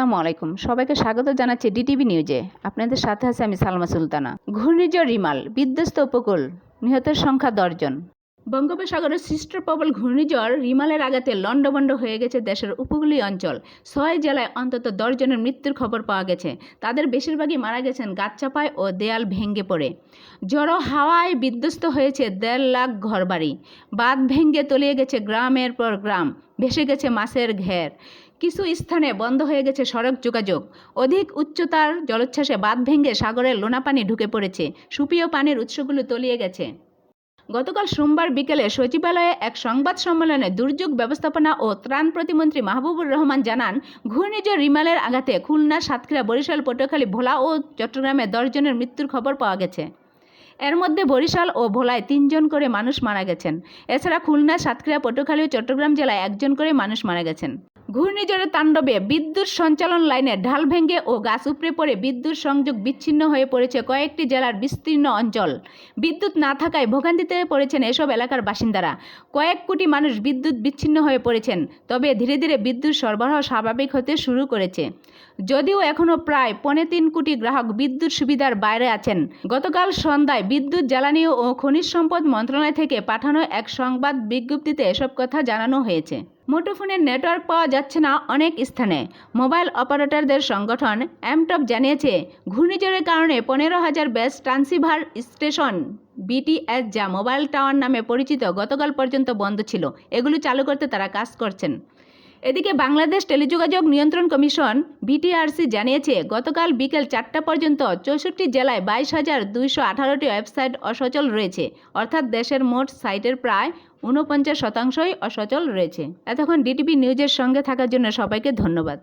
আসসালামু আলাইকুম। সবাইকে স্বাগত জানাচ্ছি ডিটিভি নিউজে। আপনাদের সাথে আছে আমি সালমা সুলতানা। ঘূর্ণিঝড় রিমাল বিধ্বস্ত উপকূল, নিহতের সংখ্যা 10 জন। বঙ্গোপসাগরের সৃষ্ট প্রবল ঘূর্ণিঝড় রিমালের আঘাতে লণ্ডভণ্ড হয়ে গেছে দেশের উপকূলীয় অঞ্চল। 6 জেলায় অন্তত 10 জনের মৃত্যুর খবর পাওয়া গেছে। তাদের বেশিরভাগই মারা গেছেন গাছচাপায় ও দেয়াল ভেঙে পড়ে। ঝড়ো হাওয়ায় বিধ্বস্ত হয়েছে 1.5 লাখ ঘরবাড়ি। বাঁধ ভেঙে তলিয়ে গেছে গ্রামের পর গ্রাম, ভেসে গেছে মাছের ঘের। কিছু স্থানে বন্ধ হয়ে গেছে সড়ক যোগাযোগ। অধিক উচ্চতার জলোচ্ছ্বাসে বাঁধ ভেঙে সাগরের লোনা পানি ঢুকে পড়েছে। সুপেয় পানির উৎসগুলো তলিয়ে গেছে। গতকাল সোমবার বিকেলে সচিবালয়ে এক সংবাদ সম্মেলনে দুর্যোগ ব্যবস্থাপনা ও ত্রাণ প্রতিমন্ত্রী মাহবুবুর রহমান জানান, ঘূর্ণিঝড় রিমালের আঘাতে খুলনা, সাতক্ষীরা, বরিশাল, পটুয়াখালী, ভোলা ও চট্টগ্রামে 10 জনের মৃত্যুর খবর পাওয়া গেছে। এর মধ্যে বরিশাল ও ভোলায় 3 জন করে মানুষ মারা গেছেন। এছাড়া খুলনা, সাতক্ষীরা, পটুয়াখালী ও চট্টগ্রাম জেলায় 1 জন করে মানুষ মারা গেছেন। ঘূর্ণিঝড়ের তাণ্ডবে বিদ্যুৎ সঞ্চালন লাইনের ঢাল ভেঙে ও গাছ উপড়ে পড়ে বিদ্যুৎ সংযোগ বিচ্ছিন্ন হয়ে পড়েছে কয়েকটি জেলার বিস্তীর্ণ অঞ্চল। বিদ্যুৎ না থাকায় ভোগান্তিতে পড়েছেন এসব এলাকার বাসিন্দারা। কয়েক কোটি মানুষ বিদ্যুৎ বিচ্ছিন্ন হয়ে পড়েছেন। তবে ধীরে ধীরে বিদ্যুৎ সরবরাহ স্বাভাবিক হতে শুরু করেছে। যদিও এখনও প্রায় 3.25 কোটি গ্রাহক বিদ্যুৎ সুবিধার বাইরে আছেন। গতকাল সন্ধ্যায় বিদ্যুৎ, জ্বালানি ও খনিজ সম্পদ মন্ত্রণালয় থেকে পাঠানো এক সংবাদ বিজ্ঞপ্তিতে এসব কথা জানানো হয়েছে। মুঠোফোনের নেটওয়ার্ক পাওয়া যাচ্ছে না অনেক স্থানে। মোবাইল অপারেটরদের সংগঠন এমটপ জানিয়েছে, ঘূর্ণিঝড়ের কারণে 15,000 বেস ট্রান্সিভার স্টেশন বিটিএস, যা মোবাইল টাওয়ার নামে পরিচিত, গতকাল পর্যন্ত বন্ধ ছিল। এগুলো চালু করতে তারা কাজ করছেন। এদিকে বাংলাদেশ টেলিযোগাযোগ নিয়ন্ত্রণ কমিশন বিটিআরসি জানিয়েছে, গতকাল বিকেল 4টা পর্যন্ত 64 জেলায় 22,218টি ওয়েবসাইট অসচল রয়েছে। অর্থাৎ দেশের মোট সাইটের প্রায় 49%ই অসচল রয়েছে। এতক্ষণ ডিটিভি নিউজের সঙ্গে থাকার জন্য সবাইকে ধন্যবাদ।